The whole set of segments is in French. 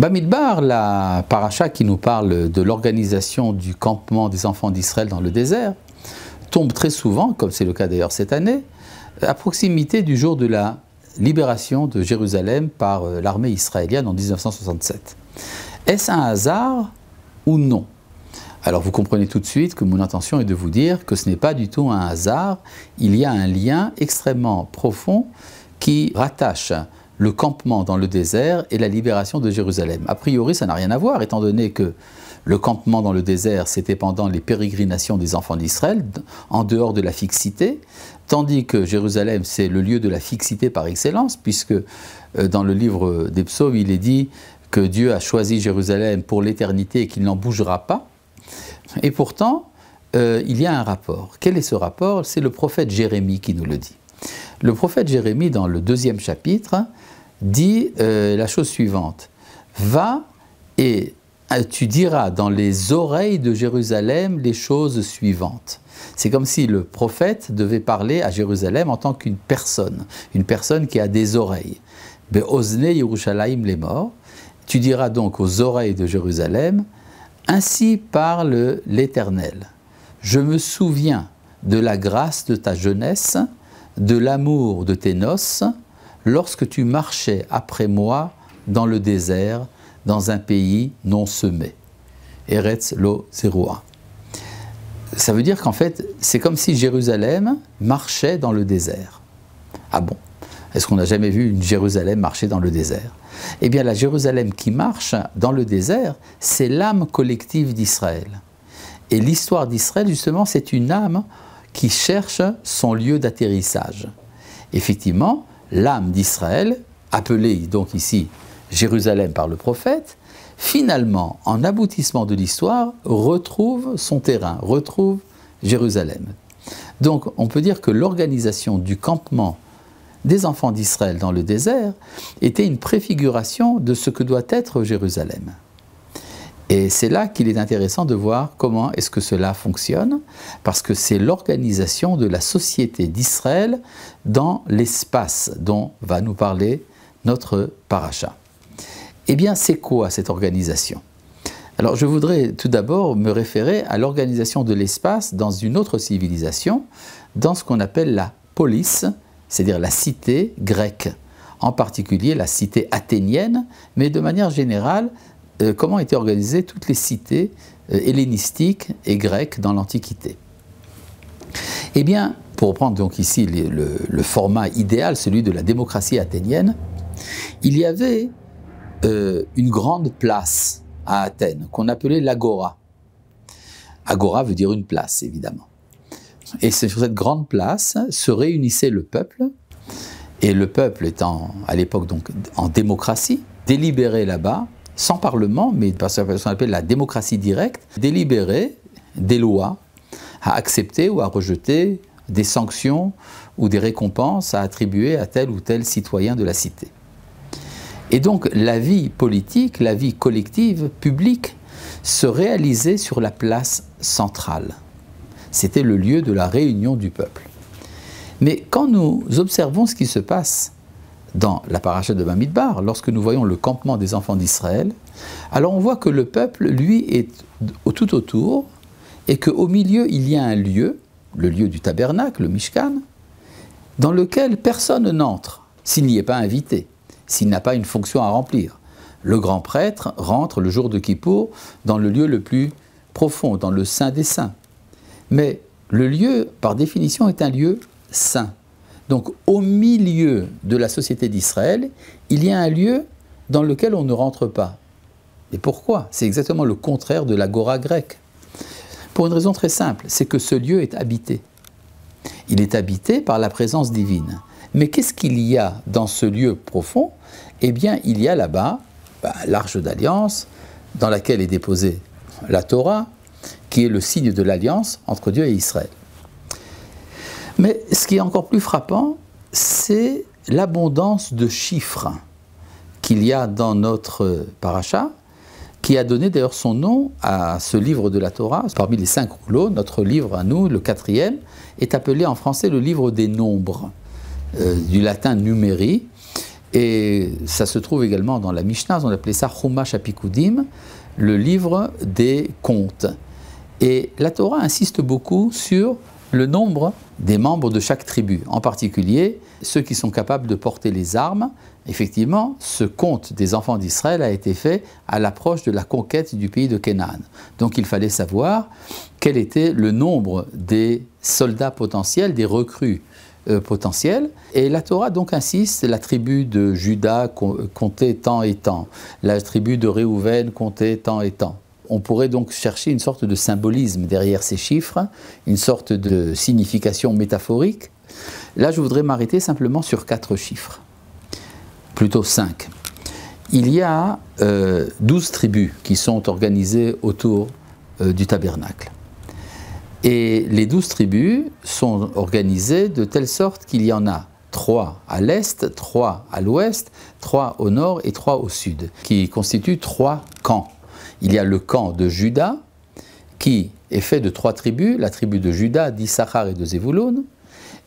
Bamidbar, la paracha qui nous parle de l'organisation du campement des enfants d'Israël dans le désert, tombe très souvent, comme c'est le cas d'ailleurs cette année, à proximité du jour de la libération de Jérusalem par l'armée israélienne en 1967. Est-ce un hasard ou non? Alors vous comprenez tout de suite que mon intention est de vous dire que ce n'est pas du tout un hasard, il y a un lien extrêmement profond qui rattache le campement dans le désert et la libération de Jérusalem. A priori, ça n'a rien à voir, étant donné que le campement dans le désert, c'était pendant les pérégrinations des enfants d'Israël, en dehors de la fixité, tandis que Jérusalem, c'est le lieu de la fixité par excellence, puisque dans le livre des psaumes, il est dit que Dieu a choisi Jérusalem pour l'éternité et qu'il n'en bougera pas. Et pourtant, il y a un rapport. Quel est ce rapport? C'est le prophète Jérémie qui nous le dit. Le prophète Jérémie, dans le 2e chapitre, dit la chose suivante. « Va et tu diras dans les oreilles de Jérusalem les choses suivantes. » C'est comme si le prophète devait parler à Jérusalem en tant qu'une personne qui a des oreilles. « Be'ozne Yerushalayim les morts. » Tu diras donc aux oreilles de Jérusalem, « Ainsi parle l'Éternel. Je me souviens de la grâce de ta jeunesse, de l'amour de tes noces, lorsque tu marchais après moi dans le désert, dans un pays non semé. » Eretz lo Zeroua. Ça veut dire qu'en fait, c'est comme si Jérusalem marchait dans le désert. Ah bon? Est-ce qu'on n'a jamais vu une Jérusalem marcher dans le désert? Eh bien, la Jérusalem qui marche dans le désert, c'est l'âme collective d'Israël. Et l'histoire d'Israël, justement, c'est une âme qui cherche son lieu d'atterrissage. Effectivement, l'âme d'Israël, appelée donc ici Jérusalem par le prophète, finalement, en aboutissement de l'histoire, retrouve son terrain, retrouve Jérusalem. Donc, on peut dire que l'organisation du campement des enfants d'Israël dans le désert était une préfiguration de ce que doit être Jérusalem. Et c'est là qu'il est intéressant de voir comment est-ce que cela fonctionne, parce que c'est l'organisation de la société d'Israël dans l'espace dont va nous parler notre paracha. Eh bien, c'est quoi cette organisation? Alors, je voudrais tout d'abord me référer à l'organisation de l'espace dans une autre civilisation, dans ce qu'on appelle la polis, c'est-à-dire la cité grecque, en particulier la cité athénienne, mais de manière générale, comment étaient organisées toutes les cités hellénistiques et grecques dans l'Antiquité. Eh bien, pour prendre donc ici le format idéal, celui de la démocratie athénienne, il y avait une grande place à Athènes, qu'on appelait l'agora. Agora veut dire une place, évidemment. Et sur cette grande place se réunissait le peuple, et le peuple étant à l'époque donc en démocratie, délibérait là-bas, sans parlement, mais par ce qu'on appelle la démocratie directe, délibérait des lois à accepter ou à rejeter, des sanctions ou des récompenses à attribuer à tel ou tel citoyen de la cité. Et donc la vie politique, la vie collective, publique, se réalisait sur la place centrale. C'était le lieu de la réunion du peuple. Mais quand nous observons ce qui se passe dans la paracha de Bamidbar, lorsque nous voyons le campement des enfants d'Israël, alors on voit que le peuple, lui, est tout autour, et qu'au milieu, il y a un lieu, le lieu du tabernacle, le Mishkan, dans lequel personne n'entre, s'il n'y est pas invité, s'il n'a pas une fonction à remplir. Le grand prêtre rentre le jour de Kippour dans le lieu le plus profond, dans le Saint des Saints. Mais le lieu, par définition, est un lieu saint. Donc, au milieu de la société d'Israël, il y a un lieu dans lequel on ne rentre pas. Et pourquoi? C'est exactement le contraire de l'agora grecque. Pour une raison très simple, c'est que ce lieu est habité. Il est habité par la présence divine. Mais qu'est-ce qu'il y a dans ce lieu profond? Eh bien, il y a là-bas l'Arche d'Alliance, dans laquelle est déposée la Torah, qui est le signe de l'alliance entre Dieu et Israël. Mais ce qui est encore plus frappant, c'est l'abondance de chiffres qu'il y a dans notre paracha, qui a donné d'ailleurs son nom à ce livre de la Torah. Parmi les 5 rouleaux, notre livre à nous, le 4e, est appelé en français le livre des nombres, du latin numeri, Et ça se trouve également dans la Mishnah, on appelait ça Chumash Apikudim, le livre des comptes. Et la Torah insiste beaucoup sur le nombre des membres de chaque tribu, en particulier ceux qui sont capables de porter les armes. Effectivement, ce compte des enfants d'Israël a été fait à l'approche de la conquête du pays de Canaan. Donc il fallait savoir quel était le nombre des soldats potentiels, des recrues potentiels. Et la Torah donc insiste, la tribu de Juda comptait tant et tant, la tribu de Réhouven comptait tant et tant. On pourrait donc chercher une sorte de symbolisme derrière ces chiffres, une sorte de signification métaphorique. Là, je voudrais m'arrêter simplement sur 4 chiffres, plutôt 5. Il y a 12 tribus qui sont organisées autour du tabernacle. Et les 12 tribus sont organisées de telle sorte qu'il y en a 3 à l'est, 3 à l'ouest, 3 au nord et 3 au sud, qui constituent 3 camps. Il y a le camp de Juda, qui est fait de 3 tribus, la tribu de Juda, d'Issachar et de Zévouloun.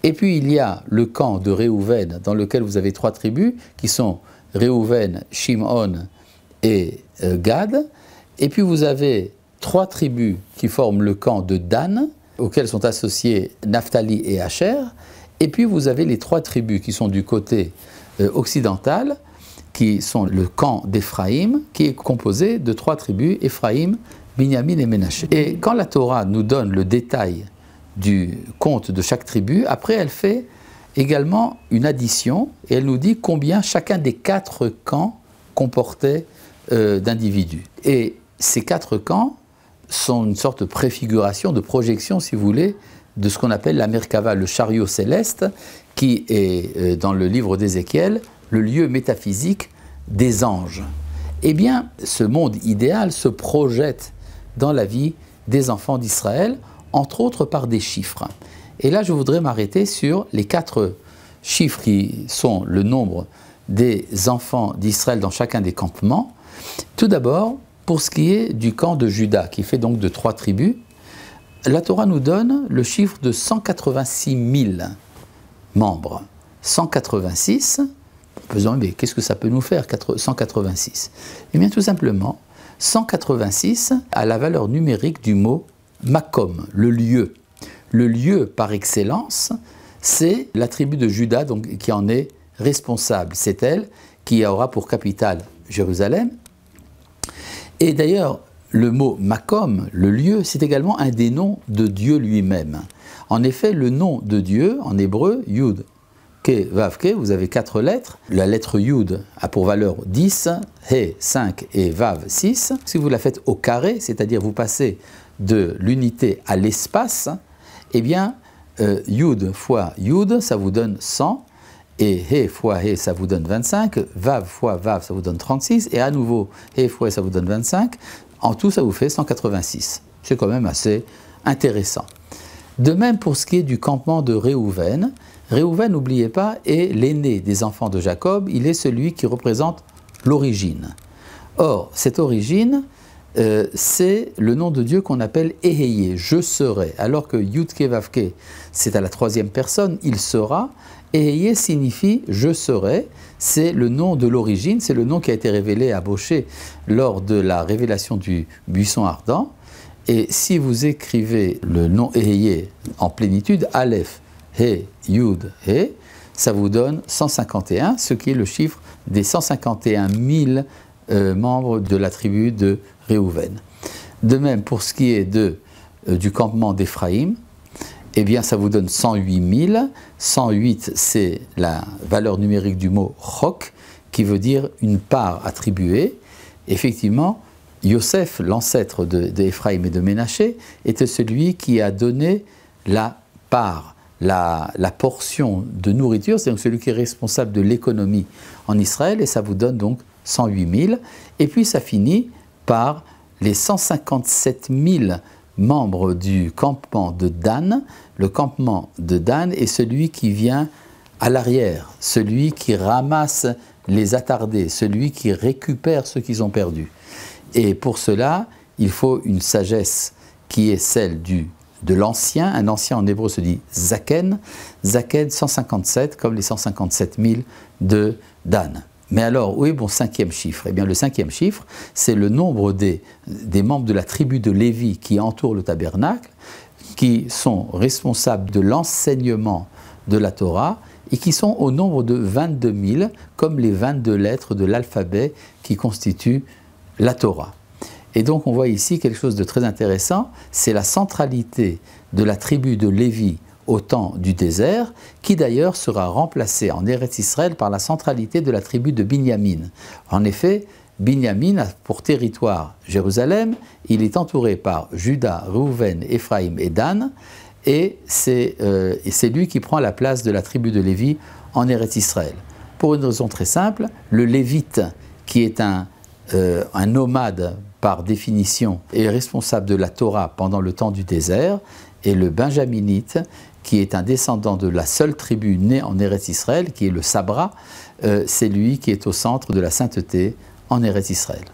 Et puis il y a le camp de Réhouven, dans lequel vous avez 3 tribus, qui sont Réhouven, Shimon et Gad. Et puis vous avez 3 tribus qui forment le camp de Dan, auxquels sont associés Naphtali et Asher. Et puis vous avez les 3 tribus qui sont du côté occidental, qui sont le camp d'Éphraïm, qui est composé de 3 tribus, Éphraïm, Binyamin et Ménaché. Et quand la Torah nous donne le détail du compte de chaque tribu, après elle fait également une addition, et elle nous dit combien chacun des 4 camps comportait d'individus. Et ces 4 camps sont une sorte de préfiguration, de projection, si vous voulez, de ce qu'on appelle la Merkava, le chariot céleste, qui est dans le livre d'Ézéchiel, le lieu métaphysique des anges. Eh bien, ce monde idéal se projette dans la vie des enfants d'Israël, entre autres par des chiffres. Et là, je voudrais m'arrêter sur les 4 chiffres qui sont le nombre des enfants d'Israël dans chacun des campements. Tout d'abord, pour ce qui est du camp de Juda, qui fait donc de 3 tribus, la Torah nous donne le chiffre de 186 000 membres. 186, on peut se dire, mais qu'est-ce que ça peut nous faire, 186? Eh bien, tout simplement, 186 a la valeur numérique du mot Makom, le lieu. Le lieu par excellence, c'est la tribu de Juda donc, qui en est responsable. C'est elle qui aura pour capitale Jérusalem. Et d'ailleurs, le mot Makom, le lieu, c'est également un des noms de Dieu lui-même. En effet, le nom de Dieu, en hébreu, Yud, Ke, Vav, Ke, vous avez 4 lettres. La lettre Yud a pour valeur 10, He 5 et Vav 6. Si vous la faites au carré, c'est-à-dire vous passez de l'unité à l'espace, eh bien, Yud fois Yud, ça vous donne 100, et He fois He, ça vous donne 25, Vav fois Vav, ça vous donne 36, et à nouveau, He fois He, ça vous donne 25. En tout, ça vous fait 186. C'est quand même assez intéressant. De même pour ce qui est du campement de Réhouven. Réhouven, n'oubliez pas, est l'aîné des enfants de Jacob. Il est celui qui représente l'origine. Or, cette origine, c'est le nom de Dieu qu'on appelle Eheye, je serai. Alors que Yudke Vavke, c'est à la 3e personne, il sera. Eheye signifie je serai. C'est le nom de l'origine, c'est le nom qui a été révélé à Moshe lors de la révélation du buisson ardent. Et si vous écrivez le nom Eheye en plénitude, Aleph, He, Yud, He, ça vous donne 151, ce qui est le chiffre des 151 000 membres de la tribu de Réhouven. De même, pour ce qui est du campement d'Éphraïm, eh bien, ça vous donne 108 000. 108, c'est la valeur numérique du mot chok, qui veut dire une part attribuée. Effectivement, Yosef, l'ancêtre d'Éphraïm et de Ménaché, était celui qui a donné la part, la portion de nourriture, c'est donc celui qui est responsable de l'économie en Israël, et ça vous donne donc 108 000. Et puis ça finit par les 157 000 membres du campement de Dan. Le campement de Dan est celui qui vient à l'arrière, celui qui ramasse les attardés, celui qui récupère ceux qu'ils ont perdus. Et pour cela, il faut une sagesse qui est celle de l'ancien. Un ancien en hébreu se dit Zaken. Zaken 157, comme les 157 000 de Dan. Mais alors, où est mon cinquième chiffre? Eh bien, le cinquième chiffre, c'est le nombre des membres de la tribu de Lévi qui entourent le tabernacle, qui sont responsables de l'enseignement de la Torah et qui sont au nombre de 22 000, comme les 22 lettres de l'alphabet qui constituent la Torah. Et donc, on voit ici quelque chose de très intéressant, c'est la centralité de la tribu de Lévi au temps du désert, qui d'ailleurs sera remplacée en Eretz Israël par la centralité de la tribu de Binyamin. En effet, Binyamin a pour territoire Jérusalem, il est entouré par Juda, Reuven, Éphraïm et Dan, et c'est lui qui prend la place de la tribu de Lévi en Eretz Israël. Pour une raison très simple, le Lévite, qui est un nomade par définition, est responsable de la Torah pendant le temps du désert, et le Benjaminite, qui est un descendant de la seule tribu née en Eretz Israël, qui est le Sabra, c'est lui qui est au centre de la sainteté en Eretz Israël.